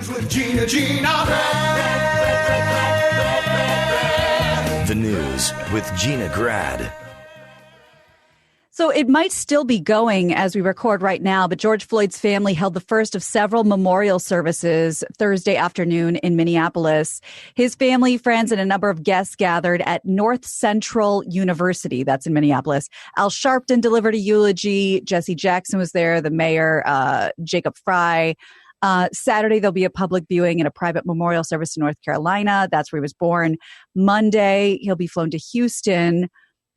News with Gina. The News with Gina Grad. So it might still be going as we record right now, but George Floyd's family held the first of several memorial services Thursday afternoon in Minneapolis. His family, friends, and a number of guests gathered at North Central University. That's in Minneapolis. Al Sharpton delivered a eulogy. Jesse Jackson was there, the mayor, Jacob Fry. Saturday, there'll be a public viewing and a private memorial service in North Carolina. That's where he was born. Monday, he'll be flown to Houston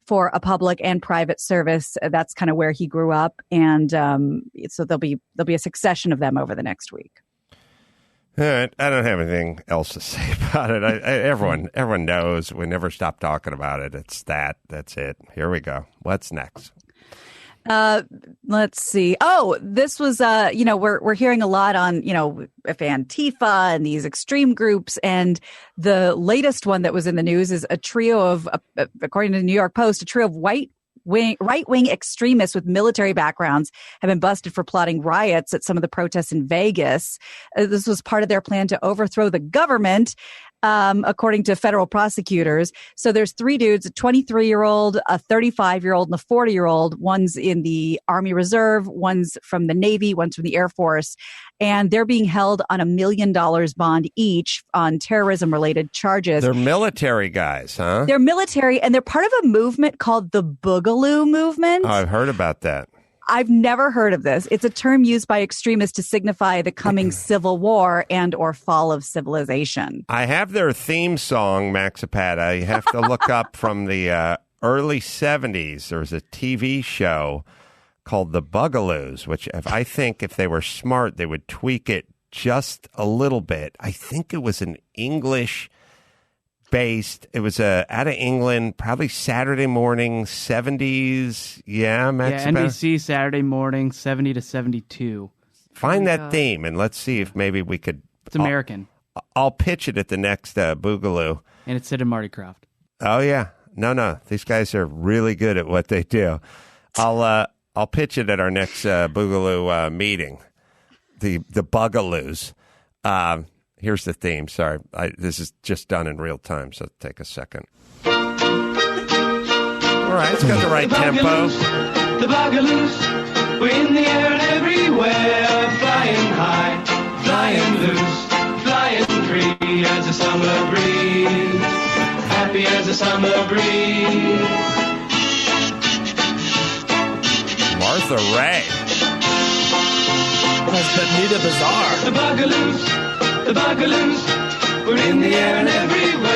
for a public and private service. That's kind of where he grew up. And so there'll be a succession of them over the next week. All right. I don't have anything else to say about it. Everyone knows. We never stop talking about it. It's that. That's it. Here we go. What's next? Let's see. Oh, this was, we're hearing a lot on, if Antifa and these extreme groups. And the latest one that was in the news is a trio of, according to the New York Post, a trio of right-wing extremists with military backgrounds have been busted for plotting riots at some of the protests in Vegas. This was part of their plan to overthrow the government. According to federal prosecutors. So there's three dudes, a 23-year-old, a 35-year-old, and a 40-year-old. One's in the Army Reserve, one's from the Navy, one's from the Air Force. And they're being held on $1 million bond each on terrorism-related charges. They're military guys, huh? They're military, and they're part of a movement called the Boogaloo Movement. Oh, I've heard about that. I've never heard of this. It's a term used by extremists to signify the coming civil war and or fall of civilization. I have their theme song, Maxipata. You have to look up from the early 70s. There was a TV show called The Bugaloos, which I think if they were smart, they would tweak it just a little bit. I think it was an English based. It was out of England, probably Saturday morning, 70s. Yeah, Max. Yeah, NBC Saturday morning, 70 to 72. Find that theme and let's see if maybe we could. It's American. I'll pitch it at the next Boogaloo. And it's Sid and Marty Krofft. Oh yeah, no. These guys are really good at what they do. I'll pitch it at our next Boogaloo meeting. The Bugaloos. Here's the theme. Sorry, this is just done in real time, so take a second. All right, it's got the right tempo. The Bugaloos, we're in the air and everywhere, flying high, flying loose, flying free as a summer breeze, happy as a summer breeze. Martha Ray. That's Benita Bazaar. The Bugaloos, we're in the air and everywhere.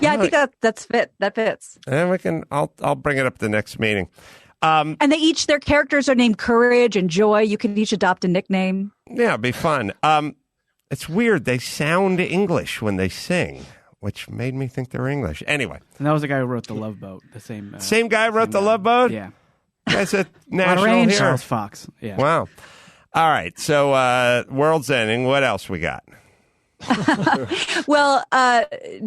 Yeah, I think that fits. And I'll bring it up at the next meeting. And their characters are named Courage and Joy. You can each adopt a nickname. Yeah, it'd be fun. It's weird. They sound English when they sing, which made me think they're English. Anyway. And that was the guy who wrote The Love Boat. The same guy wrote The Love Boat? Yeah. That's a national hero. Charles Fox. Yeah. Wow. All right. So world's ending. What else we got? Well,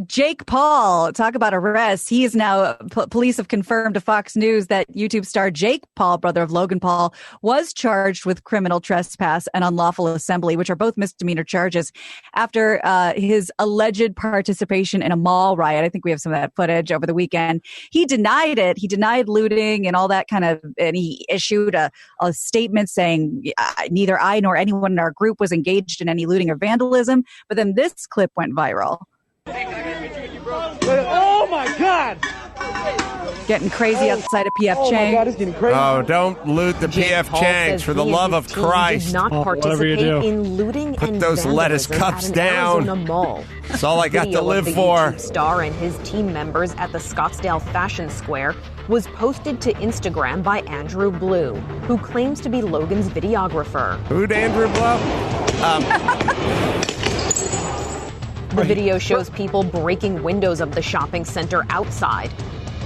Jake Paul, talk about arrest. He is now, police have confirmed to Fox News that YouTube star Jake Paul, brother of Logan Paul, was charged with criminal trespass and unlawful assembly, which are both misdemeanor charges, after his alleged participation in a mall riot. I think we have some of that footage over the weekend. He denied it. He denied looting and all that kind of, and he issued a statement saying neither I nor anyone in our group was engaged in any looting or vandalism. But then this clip went viral. Oh my God! Getting crazy outside of PF Chang's. Oh my God, it's getting crazy. Oh, don't loot the PF Chang's for the love of Christ. Did not participate in looting Put and those lettuce vandalism cups at an down. Arizona mall. That's all I got to Video live of the for. YouTube star and his team members at the Scottsdale Fashion Square was posted to Instagram by Andrew Blue, who claims to be Logan's videographer. Who'd Andrew Blue? The video shows people breaking windows of the shopping center outside.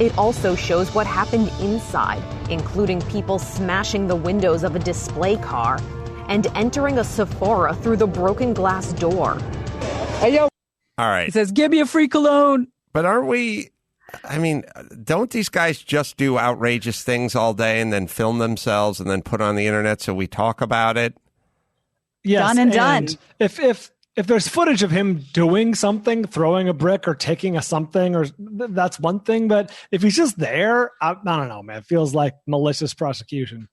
It also shows what happened inside, including people smashing the windows of a display car and entering a Sephora through the broken glass door. Hey, yo. All right. He says, give me a free cologne. But aren't we, I mean, don't these guys just do outrageous things all day and then film themselves and then put on the internet so we talk about it? Yes, Done and done. If there's footage of him doing something, throwing a brick or taking a something, or that's one thing. But if he's just there, I don't know, man. It feels like malicious prosecution.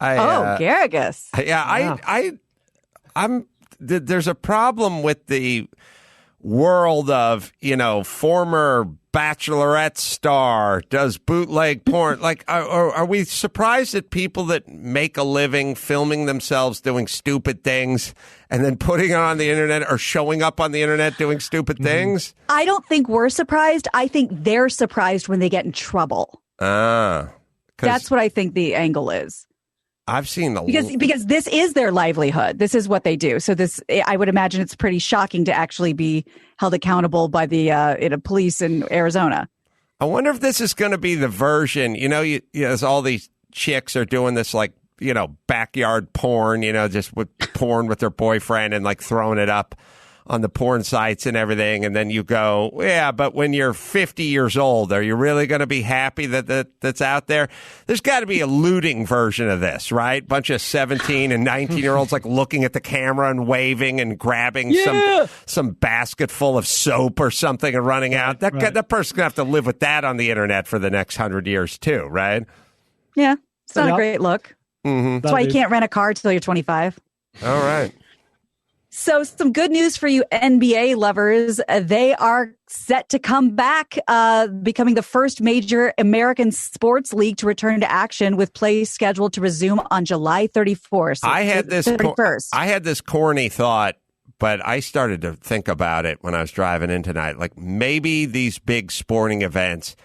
Garrigus. There's a problem with the world of, former Bachelorette star does bootleg porn. Like, are we surprised at people that make a living filming themselves doing stupid things and then putting it on the internet or showing up on the internet doing stupid things? I don't think we're surprised. I think they're surprised when they get in trouble. That's what I think the angle is. I've seen because this is their livelihood. This is what they do. So I would imagine it's pretty shocking to actually be held accountable by the police in Arizona. I wonder if this is going to be the version. As all these chicks are doing this, like, backyard porn. Just with porn with their boyfriend and like throwing it up on the porn sites and everything. And then you go, yeah, but when you're 50 years old, are you really going to be happy that's out there? There's got to be a looting version of this, right? Bunch of 17 and 19-year-olds like looking at the camera and waving and grabbing some basket full of soap or something and running out. That person's going to have to live with that on the internet for the next 100 years too, right? Yeah, it's not a great look. Mm-hmm. That's why you can't rent a car till you're 25. All right. So some good news for you NBA lovers. They are set to come back, becoming the first major American sports league to return to action with play scheduled to resume on July 31st. So I had this corny thought, but I started to think about it when I was driving in tonight. Like, maybe these big sporting events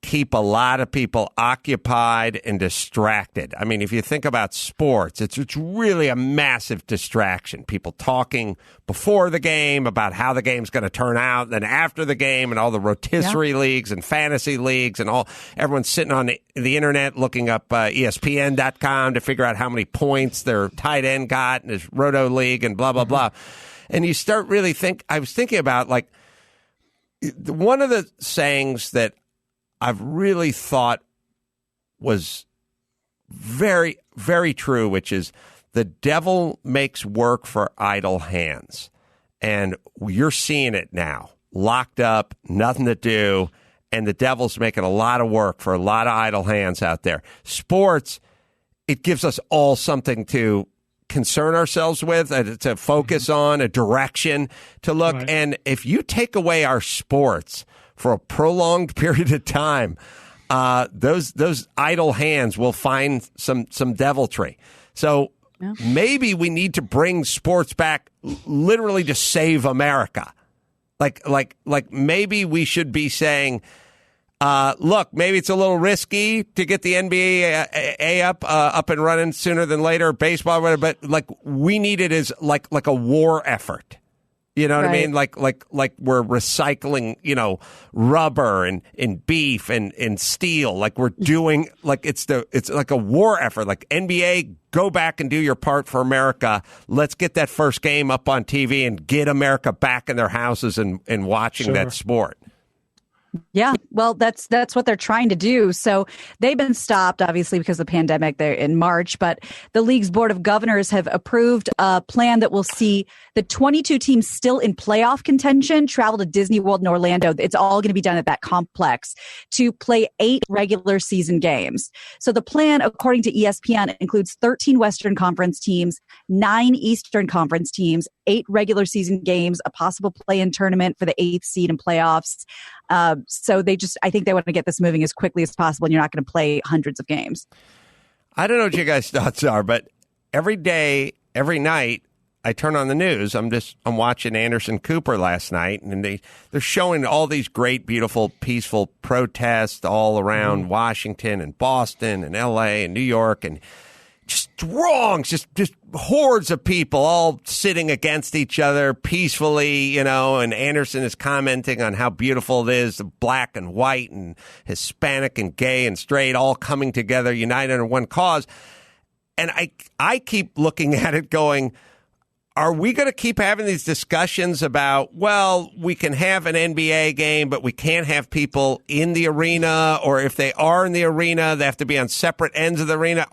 keep a lot of people occupied and distracted. I mean, if you think about sports, it's really a massive distraction. People talking before the game about how the game's going to turn out, and then after the game, and all the rotisserie leagues and fantasy leagues and everyone's sitting on the internet looking up ESPN.com to figure out how many points their tight end got in his roto league and blah, blah, blah. And you start really I was thinking about, like, one of the sayings that I've really thought was very, very true, which is the devil makes work for idle hands. And you're seeing it now. Locked up, nothing to do, and the devil's making a lot of work for a lot of idle hands out there. Sports, it gives us all something to concern ourselves with, to focus on, a direction to look. Right. And if you take away our sports for a prolonged period of time, those idle hands will find some deviltry. So maybe we need to bring sports back, literally to save America. Like maybe we should be saying, look, maybe it's a little risky to get the NBA up and running sooner than later, baseball, whatever, but like we need it as like a war effort. You know what I mean? Like we're recycling, rubber and beef and steel. Like we're doing, like it's like a war effort. Like NBA, go back and do your part for America. Let's get that first game up on TV and get America back in their houses and watching that sport. Yeah, well, that's what they're trying to do. So they've been stopped, obviously, because of the pandemic there in March. But the league's board of governors have approved a plan that will see the 22 teams still in playoff contention travel to Disney World in Orlando. It's all going to be done at that complex to play 8 regular season games. So the plan, according to ESPN, includes 13 Western Conference teams, 9 Eastern Conference teams, 8 regular season games, a possible play-in tournament for the 8th seed in playoffs. So I think they want to get this moving as quickly as possible, and you're not going to play hundreds of games. I don't know what you guys' thoughts are, but every day, every night, I turn on the news. I'm watching Anderson Cooper last night, and they're showing all these great, beautiful, peaceful protests all around Washington and Boston and L.A. and New York, and just wrongs, just hordes of people all sitting against each other peacefully, and Anderson is commenting on how beautiful it is, the black and white and Hispanic and gay and straight all coming together, united under one cause. And I keep looking at it going, are we going to keep having these discussions about, well, we can have an NBA game, but we can't have people in the arena, or if they are in the arena, they have to be on separate ends of the arena?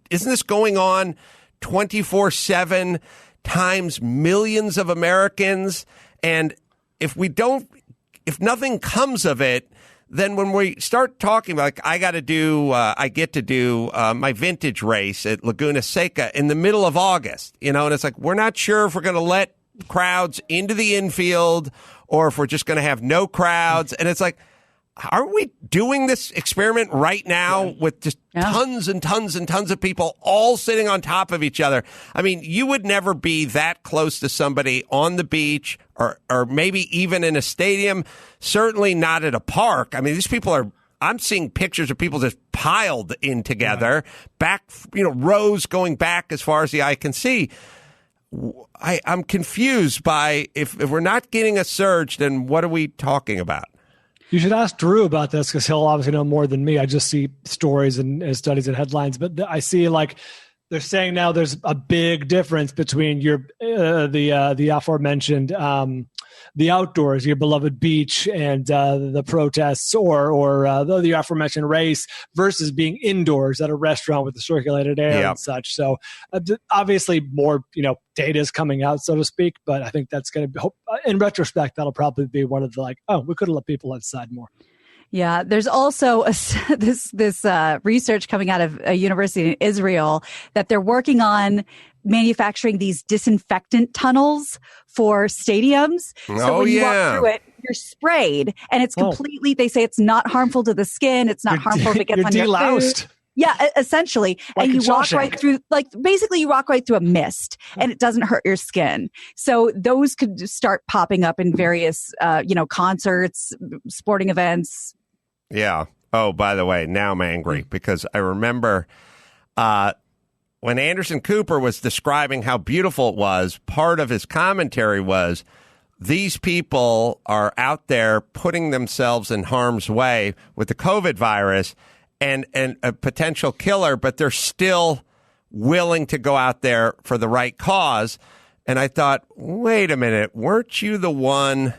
Isn't this going on 24/7 times millions of Americans. And if nothing comes of it, then when we start talking about, like, I get to do my vintage race at Laguna Seca in the middle of August, and it's like, we're not sure if we're going to let crowds into the infield or if we're just going to have no crowds. And it's like, aren't we doing this experiment right now with just tons and tons and tons of people all sitting on top of each other? I mean, you would never be that close to somebody on the beach or maybe even in a stadium, certainly not at a park. I mean, these people I'm seeing pictures of people just piled in together, back, rows going back as far as the eye can see. I'm confused by if we're not getting a surge, then what are we talking about? You should ask Drew about this because he'll obviously know more than me. I just see stories and studies and headlines, but I see like they're saying now there's a big difference between the aforementioned the outdoors, your beloved beach, and the protests or the aforementioned race versus being indoors at a restaurant with the circulated air and such. So obviously more data is coming out, so to speak. But I think that's going to be, in retrospect, that'll probably be one of the we could have let people outside more. Yeah, there's also this research coming out of a university in Israel that they're working on manufacturing these disinfectant tunnels for stadiums. So when you walk through it, you're sprayed, and it's completely. They say it's not harmful to the skin. It's not harmful if it gets on your food. Yeah, essentially. Like, and you walk right through, basically you walk right through a mist, and it doesn't hurt your skin. So those could start popping up in various, concerts, sporting events. Yeah. Oh, by the way, now I'm angry because I remember when Anderson Cooper was describing how beautiful it was, part of his commentary was these people are out there putting themselves in harm's way with the COVID virus and a potential killer, but they're still willing to go out there for the right cause. And I thought, wait a minute, weren't you the one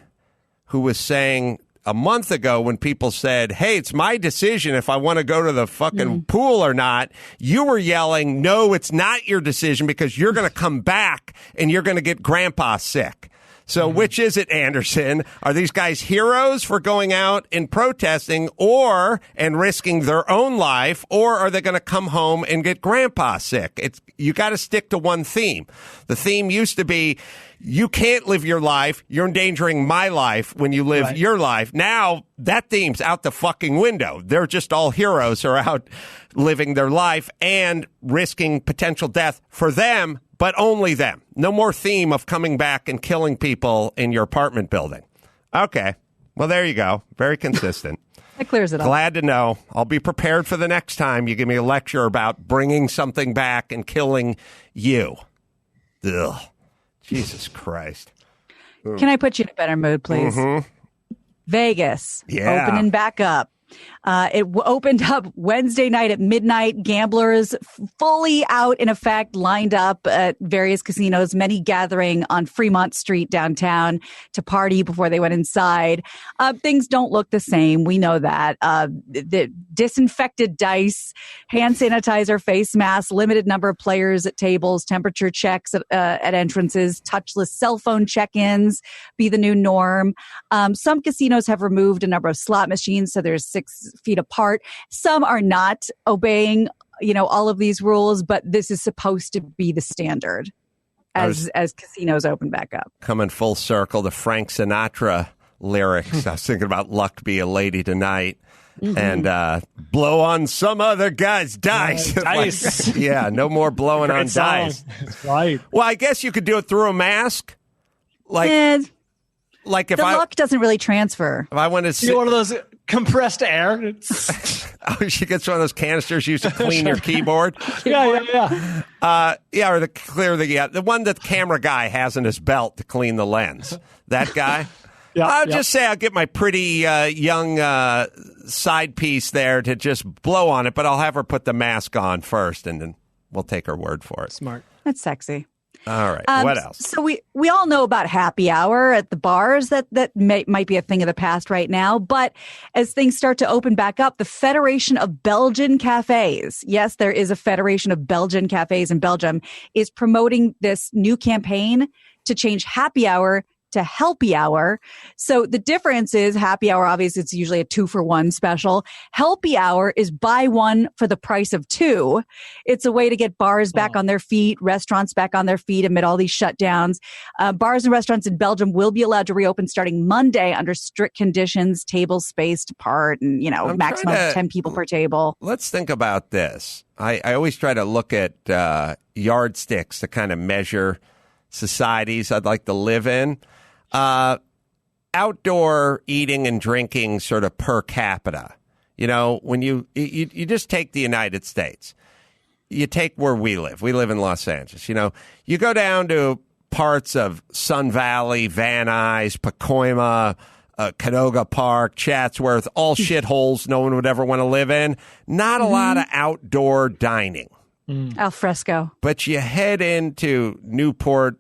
who was saying a month ago when people said, hey, it's my decision if I want to go to the fucking pool or not, you were yelling, no, it's not your decision because you're going to come back and you're going to get grandpa sick. So which is it, Anderson? Are these guys heroes for going out and protesting and risking their own life, or are they going to come home and get grandpa sick? You got to stick to one theme. The theme used to be, you can't live your life. You're endangering my life when you live your life. Now that theme's out the fucking window. They're just all heroes who are out living their life and risking potential death for them, but only them. No more theme of coming back and killing people in your apartment building. Okay. Well, there you go. Very consistent. That clears it up. Glad to know. I'll be prepared for the next time you give me a lecture about bringing something back and killing you. Ugh. Jesus Christ. Can I put you in a better mood, please? Mm-hmm. Vegas. Opening back up. It opened up Wednesday night at midnight. Gamblers fully out in effect, lined up at various casinos, many gathering on Fremont Street downtown to party before they went inside. Things don't look the same. We know that. The disinfected dice, hand sanitizer, face masks, limited number of players at tables, temperature checks at entrances, touchless cell phone check-ins be the new norm. Some casinos have removed a number of slot machines, so there's 6 feet apart. Some are not obeying, all of these rules, but this is supposed to be the standard as casinos open back up. Coming full circle to Frank Sinatra lyrics. I was thinking about Luck Be a Lady Tonight. And blow on some other guy's dice. Dice. No more blowing on dice. That's right. Well, I guess you could do it through a mask. Like if the luck doesn't really transfer. If I wanted to see one of those compressed air. She gets one of those canisters used to clean your keyboard. Yeah. Or the one that the camera guy has in his belt to clean the lens. That guy. I'll just say I'll get my pretty young side piece there to just blow on it, but I'll have her put the mask on first, and then we'll take her word for it. Smart. That's sexy. All right. What else? So we all know about happy hour at the bars. That might be a thing of the past right now. But as things start to open back up, the Federation of Belgian Cafes, yes, there is a Federation of Belgian Cafes in Belgium, is promoting this new campaign to change happy hour to helpy hour. So the difference is happy hour, obviously, it's usually a 2-for-1 special. Helpy hour is buy one for the price of two. It's a way to get bars back on their feet, restaurants back on their feet amid all these shutdowns. Bars and restaurants in Belgium will be allowed to reopen starting Monday under strict conditions, tables spaced apart, and, maximum of 10 people per table. Let's think about this. I always try to look at yardsticks to kind of measure societies I'd like to live in. Outdoor eating and drinking sort of per capita. When you just take the United States, you take where we live. We live in Los Angeles. You go down to parts of Sun Valley, Van Nuys, Pacoima, Canoga Park, Chatsworth, all shitholes no one would ever want to live in. Not a lot of outdoor dining. Al fresco. But you head into Newport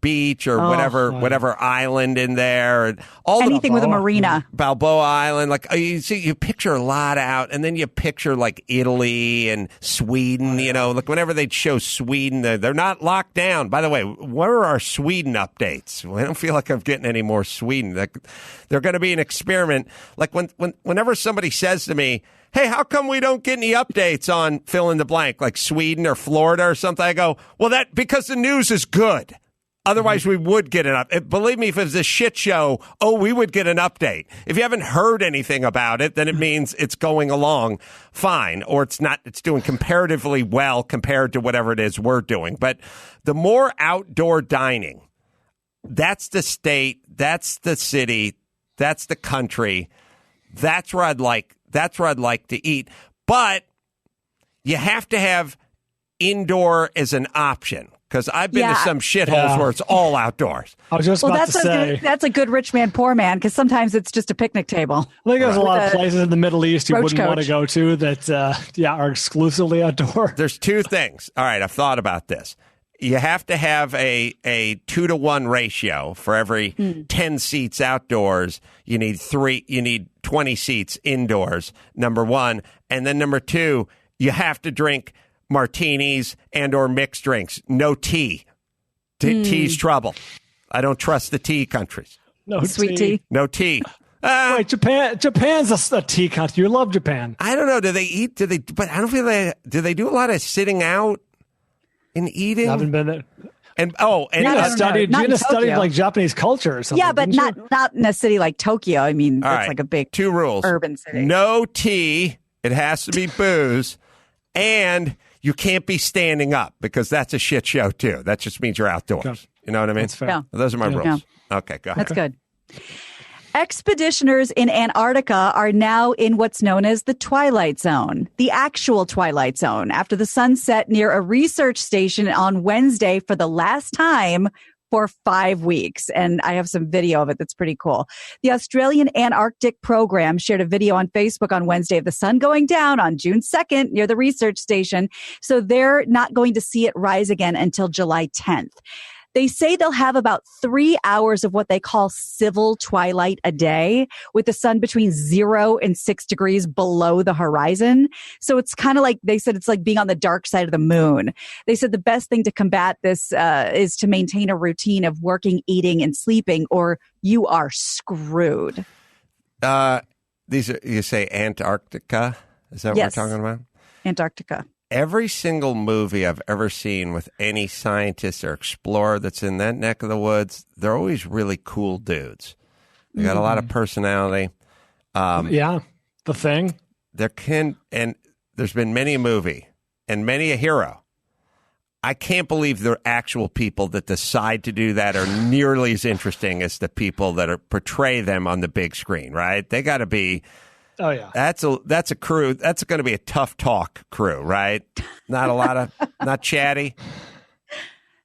Beach or whatever island in there, and all anything with a marina, Balboa Island. Like you picture a lot out, and then you picture like Italy and Sweden. Like whenever they'd show Sweden, they're not locked down. By the way, where are our Sweden updates? I don't feel like I'm getting any more Sweden. Like, they're going to be an experiment. Like whenever somebody says to me, "Hey, how come we don't get any updates on fill in the blank, like Sweden or Florida or something?" I go, "Well, because the news is good. Otherwise, we would get an update. Believe me, if it was a shit show, we would get an update. If you haven't heard anything about it, then it means it's going along fine, or it's not. It's doing comparatively well compared to whatever it is we're doing. But the more outdoor dining, that's the state, that's the city, that's the country. That's where I'd like to eat. But you have to have indoor as an option. Because I've been to some shitholes where it's all outdoors. I was just about to say. That's a good rich man, poor man, because sometimes it's just a picnic table. I think there's a lot of places in the Middle East you wouldn't want to go to that are exclusively outdoor. There's two things. All right, I've thought about this. You have to have a 2-to-1 ratio for every 10 seats outdoors. You need 20 seats indoors, number one. And then number two, you have to drink martinis and or mixed drinks. No tea. Tea's trouble. I don't trust the tea countries. No sweet tea. No tea. Wait, Japan's a tea country. You love Japan. I don't know. Do they eat? But I don't feel do they do a lot of sitting out and eating? I haven't been there. And Gina studied like Japanese culture or something. Yeah, but not in a city like Tokyo. I mean, it's like a big two rules. Urban city. No tea. It has to be booze. And you can't be standing up because that's a shit show, too. That just means you're outdoors. Okay. You know what I mean? That's fair. Yeah. Those are my rules. Yeah. Okay, go ahead. That's good. Expeditioners in Antarctica are now in what's known as the Twilight Zone, the actual Twilight Zone, after the sun set near a research station on Wednesday for the last time for 5 weeks. And I have some video of it that's pretty cool. The Australian Antarctic program shared a video on Facebook on Wednesday of the sun going down on June 2nd near the research station. So they're not going to see it rise again until July 10th. They say they'll have about 3 hours of what they call civil twilight a day, with the sun between 0 and 6 degrees below the horizon. So it's kind of like, they said it's like being on the dark side of the moon. They said the best thing to combat this is to maintain a routine of working, eating, and sleeping, or you are screwed. These are, you say Antarctica? Is that Yes. what we're talking about? Antarctica. Every single movie I've ever seen with any scientist or explorer that's in that neck of the woods, they're always really cool dudes. They got a lot of personality. The Thing. And there's been many a movie and many a hero. I can't believe the actual people that decide to do that are nearly as interesting as the people that portray them on the big screen, right? They got to be. Oh yeah, that's a crew. That's going to be a tough talk crew, right? Not chatty.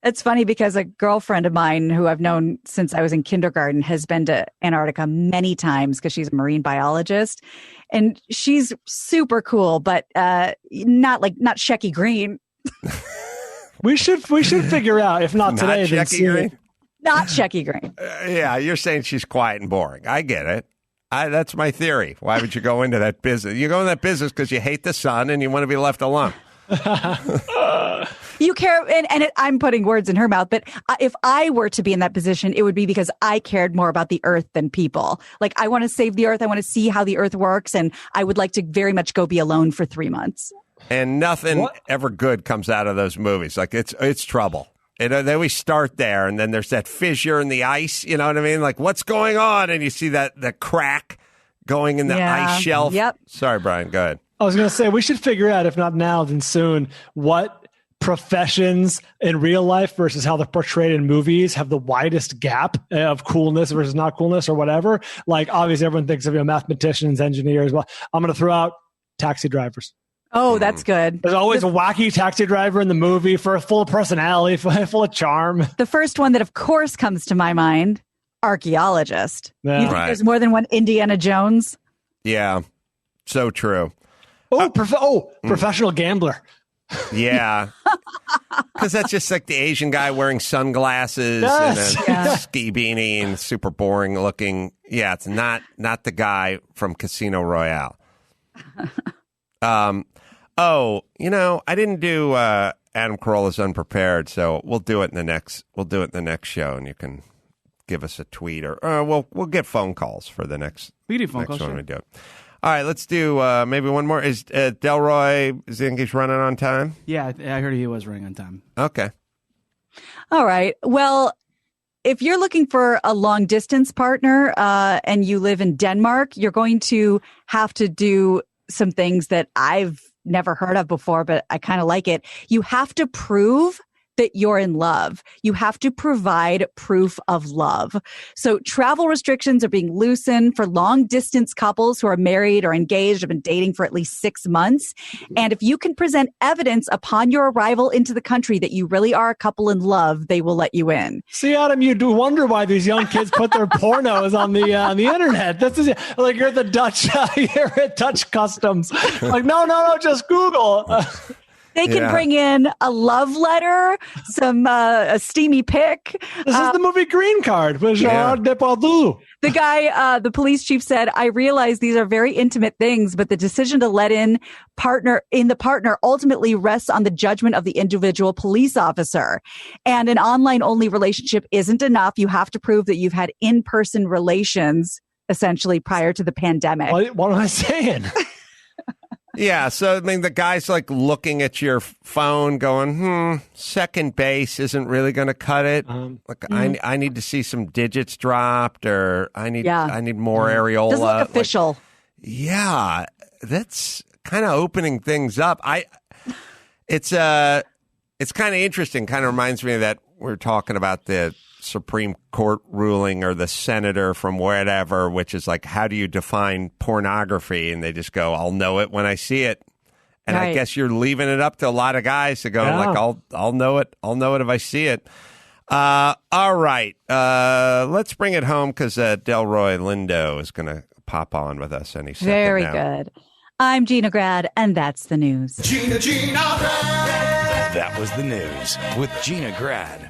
It's funny because a girlfriend of mine who I've known since I was in kindergarten has been to Antarctica many times because she's a marine biologist, and she's super cool, but not Shecky Green. We should figure out, if not today, then Shecky soon. Green? Not Shecky Green. Yeah, you're saying she's quiet and boring. I get it. That's my theory. Why would you go into that business? You go in that business because you hate the sun and you want to be left alone. You care, and I'm putting words in her mouth, but if I were to be in that position, it would be because I cared more about the earth than people. Like, I want to save the earth. I want to see how the earth works, and I would like to very much go be alone for 3 months. And nothing ever good comes out of those movies. Like, it's trouble. They always start there, and then there's that fissure in the ice. You know what I mean? Like, what's going on? And you see the crack going in the ice shelf. Yep. Sorry, Brian. Go ahead. I was going to say, we should figure out, if not now, then soon, what professions in real life versus how they're portrayed in movies have the widest gap of coolness versus not coolness or whatever. Like, obviously, everyone thinks of mathematicians, engineers. Well, I'm going to throw out taxi drivers. Oh, that's good. There's always a wacky taxi driver in the movie, full of personality, full of charm. The first one that, of course, comes to my mind, archaeologist. Yeah. You think Right. there's more than one Indiana Jones? Yeah, so true. Professional gambler. Yeah, because that's just like the Asian guy wearing sunglasses Yes. and a ski beanie and super boring looking. Yeah, it's not the guy from Casino Royale. I didn't do Adam Carolla's Unprepared, so we'll do it in the next. We'll do it in the next show, and you can give us a tweet or we'll get phone calls for the next. We do phone next calls. one Sure. we do it. All right, let's do maybe one more. Is Delroy Zingish running on time? Yeah, I heard he was running on time. Okay. All right. Well, if you're looking for a long distance partner and you live in Denmark, you're going to have to do some things that I've never heard of before, but I kind of like it. You have to prove that you're in love. You have to provide proof of love. So travel restrictions are being loosened for long distance couples who are married or engaged, have been dating for at least 6 months. And if you can present evidence upon your arrival into the country that you really are a couple in love, they will let you in. See, Adam, you do wonder why these young kids put their pornos on the internet. This is like you're the Dutch, you're at Dutch customs. Like, no, just Google. They can bring in a love letter, a steamy pic. This is the movie Green Card with Gerard Depardieu. The guy, the police chief said, I realize these are very intimate things, but the decision to let in the partner ultimately rests on the judgment of the individual police officer. And an online-only relationship isn't enough. You have to prove that you've had in-person relations, essentially, prior to the pandemic. What am I saying? Yeah, so I mean, the guy's like looking at your phone, going, second base isn't really going to cut it. I need to see some digits dropped, or I need more areola. Doesn't look official. Yeah, that's kind of opening things up. It's kind of interesting. Kind of reminds me of that we're talking about the Supreme Court ruling or the senator from wherever, which is like, how do you define pornography? And they just go, I'll know it when I see it. And I guess you're leaving it up to a lot of guys to go like, I'll know it. I'll know it if I see it. All right. Let's bring it home because Delroy Lindo is going to pop on with us any second Very now. good. I'm Gina Grad, and that's the news. That was the news with Gina Grad.